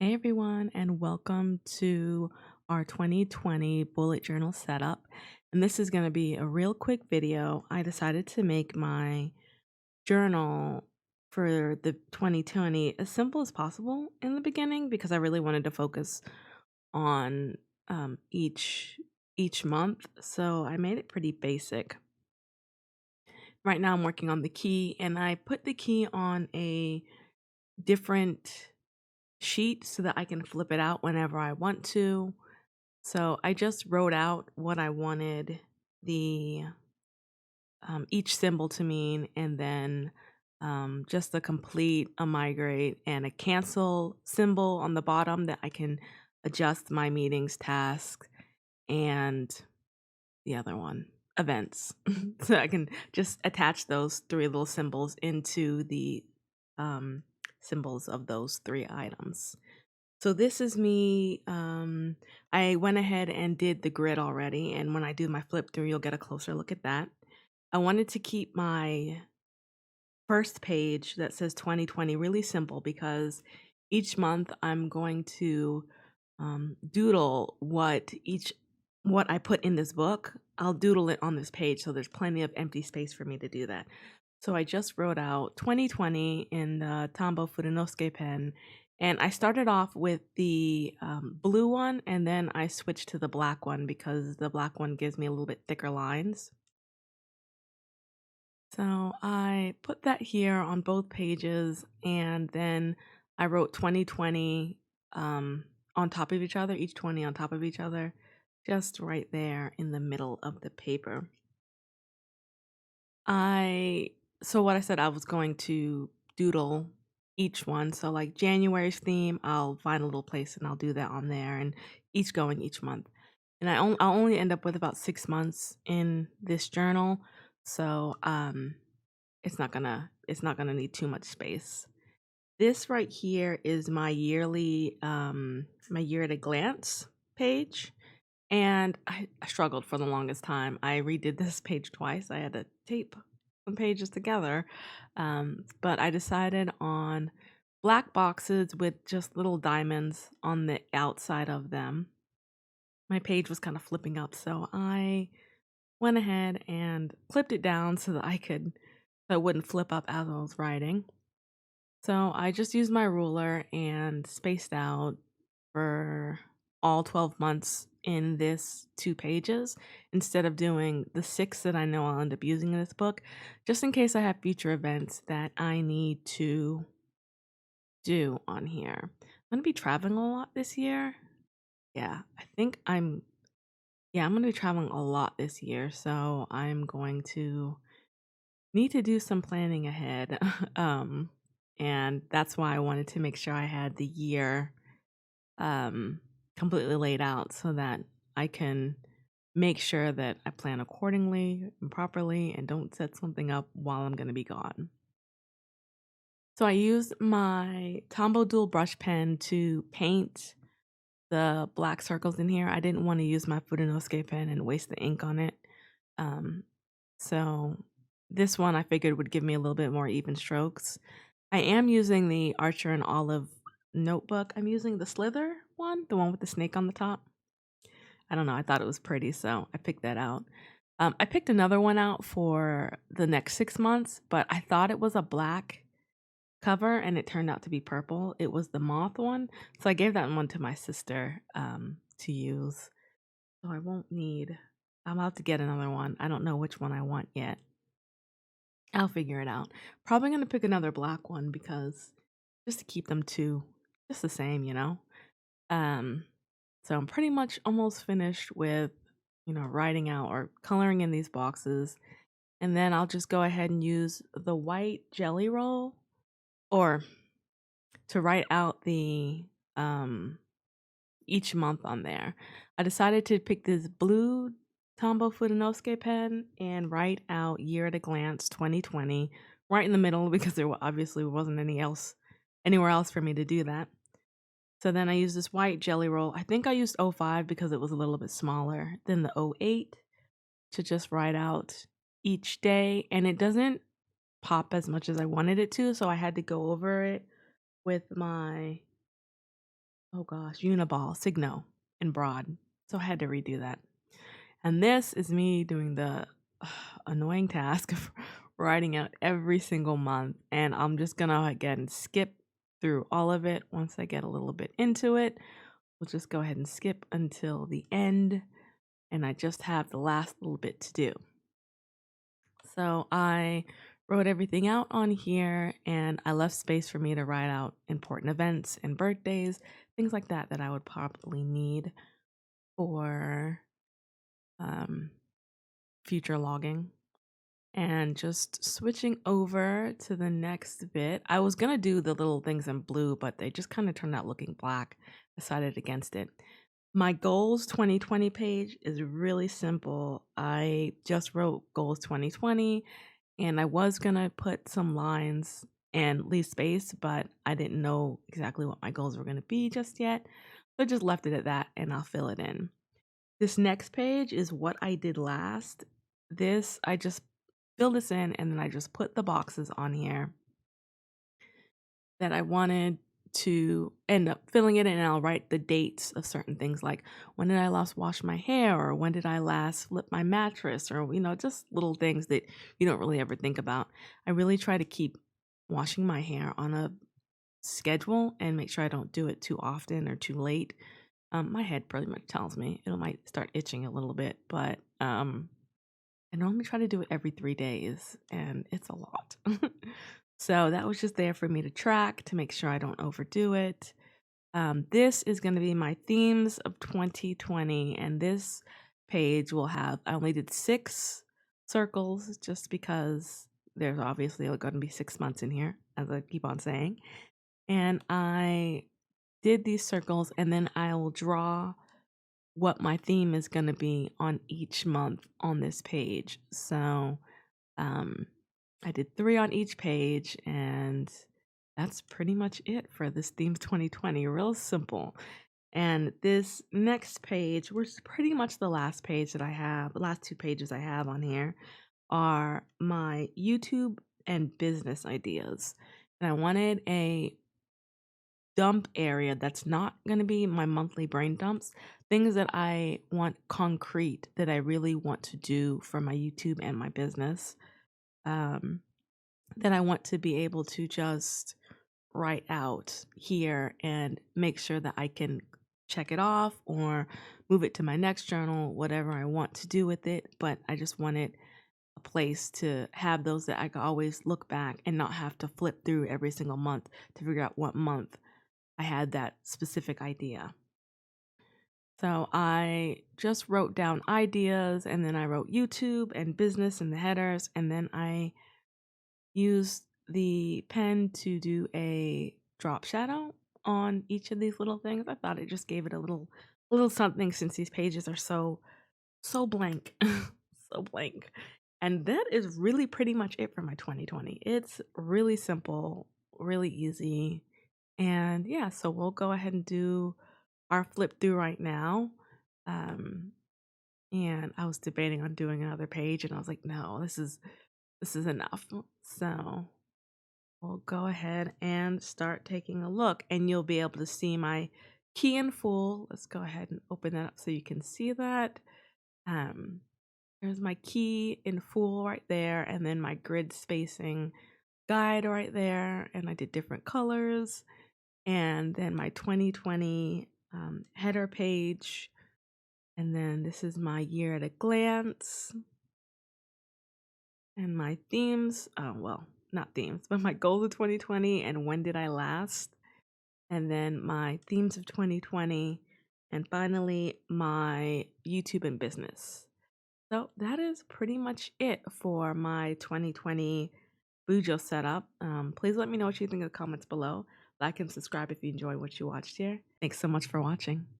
Hey everyone, and welcome to our 2020 bullet journal setup. And this is going to be a real quick video. I decided to make my journal for the 2020 as simple as possible in the beginning because I really wanted to focus on each month. So I made it pretty basic. Right now I'm working on the key, and I put the key on a different sheet so that I can flip it out whenever I want to. So I just wrote out what I wanted the each symbol to mean, and then just a complete, a migrate, and a cancel symbol on the bottom that I can adjust my meetings, tasks, and the other one, events. So I can just attach those three little symbols into the um, symbols of those three items. So this is me. I went ahead and did the grid already, and when I do my flip through, you'll get a closer look at that. I wanted to keep my first page that says 2020 really simple because each month I'm going to doodle what I put in this book. I'll doodle it on this page, so there's plenty of empty space for me to do that. So I just wrote out 2020 in the Tombow Fudenosuke pen, and I started off with the blue one, and then I switched to the black one because the black one gives me a little bit thicker lines. So I put that here on both pages, and then I wrote 2020 on top of each other, each 20 on top of each other, just right there in the middle of the paper. So what I said, I was going to doodle each one. So like January's theme, I'll find a little place and I'll do that on there, and each going each month. And I'll only end up with about 6 months in this journal, so it's not gonna need too much space. This right here is my yearly my year at a glance page, and I struggled for the longest time. I redid this page twice. I had to tape some pages together, but I decided on black boxes with just little diamonds on the outside of them. My page was kind of flipping up, so I went ahead and clipped it down so that so it wouldn't flip up as I was writing. So I just used my ruler and spaced out for all 12 months in this 2 pages instead of doing the 6 that I know I'll end up using in this book, just in case I have future events that I need to do on here. I'm going to be traveling a lot this year. Yeah, I'm going to be traveling a lot this year, so I'm going to need to do some planning ahead. And that's why I wanted to make sure I had the year um, completely laid out so that I can make sure that I plan accordingly and properly and don't set something up while I'm going to be gone. So I used my Tombow Dual brush pen to paint the black circles in here. I didn't want to use my Fudenosuke pen and waste the ink on it. Um, so this one I figured would give me a little bit more even strokes. I am using the Archer and Olive notebook. I'm using the Slither one, the one with the snake on the top. I don't know, I thought it was pretty, so I picked that out. I picked another one out for the next 6 months, but I thought it was a black cover and it turned out to be purple. It was the moth one, so I gave that one to my sister to use. So I'm about to get another one. I don't know which one I want yet. I'll figure it out. Probably gonna pick another black one because just to keep them just the same, you know? Um, so I'm pretty much almost finished with, writing out or coloring in these boxes. And then I'll just go ahead and use the white jelly roll or to write out the each month on there. I decided to pick this blue Tombow Fudenosuke pen and write out year at a glance 2020 right in the middle because there obviously wasn't anywhere else for me to do that. So then I used this white jelly roll. I think I used 05 because it was a little bit smaller than the 08 to just write out each day, and it doesn't pop as much as I wanted it to, so I had to go over it with my oh gosh, Uniball, Signo, and Broad. So I had to redo that. And this is me doing the annoying task of writing out every single month. And I'm just going to again skip through all of it. Once I get a little bit into it, we'll just go ahead and skip until the end. And I just have the last little bit to do. So I wrote everything out on here, and I left space for me to write out important events and birthdays, things like that that I would probably need for future logging. And just switching over to the next bit. I was going to do the little things in blue, but they just kind of turned out looking black. Decided against it. My goals 2020 page is really simple. I just wrote goals 2020, and I was going to put some lines and leave space, but I didn't know exactly what my goals were going to be just yet. So I just left it at that, and I'll fill it in. This next page is what I did last. This, I just fill this in, and then I just put the boxes on here that I wanted to end up filling it in, and I'll write the dates of certain things, like when did I last wash my hair, or when did I last flip my mattress, or just little things that you don't really ever think about. I really try to keep washing my hair on a schedule and make sure I don't do it too often or too late. My head pretty much tells me it might start itching a little bit, but I normally try to do it every 3 days, and it's a lot. So that was just there for me to track to make sure I don't overdo it. This is going to be my themes of 2020, and this page will have, I only did 6 circles just because there's obviously going to be 6 months in here, as I keep on saying. And I did these circles, and then I will draw what my theme is going to be on each month on this page. So I did 3 on each page, and that's pretty much it for this theme 2020. Real simple. And this next page, which is pretty much the last page that I have, the last 2 pages I have on here, are my YouTube and business ideas. And I wanted a dump area that's not going to be my monthly brain dumps, things that I want concrete that I really want to do for my YouTube and my business, that I want to be able to just write out here and make sure that I can check it off or move it to my next journal, whatever I want to do with it. But I just wanted a place to have those that I could always look back and not have to flip through every single month to figure out what month I had that specific idea. So I just wrote down ideas, and then I wrote YouTube and business in the headers, and then I used the pen to do a drop shadow on each of these little things. I thought it just gave it a little something, since these pages are so blank. So blank. And that is really pretty much it for my 2020. It's really simple, really easy. And yeah, so we'll go ahead and do our flip through right now. And I was debating on doing another page, and I was like, no, this is enough. So we'll go ahead and start taking a look, and you'll be able to see my key in full. Let's go ahead and open that up so you can see that. There's my key in full right there, and then my grid spacing guide right there, and I did different colors. And then my 2020 header page, and then this is my year at a glance, and my themes, well, not themes, but my goals of 2020 and when did I last, and then my themes of 2020, and finally my YouTube and business. So that is pretty much it for my 2020 Bujo setup. Please let me know what you think in the comments below. Like and subscribe if you enjoy what you watched here. Thanks so much for watching.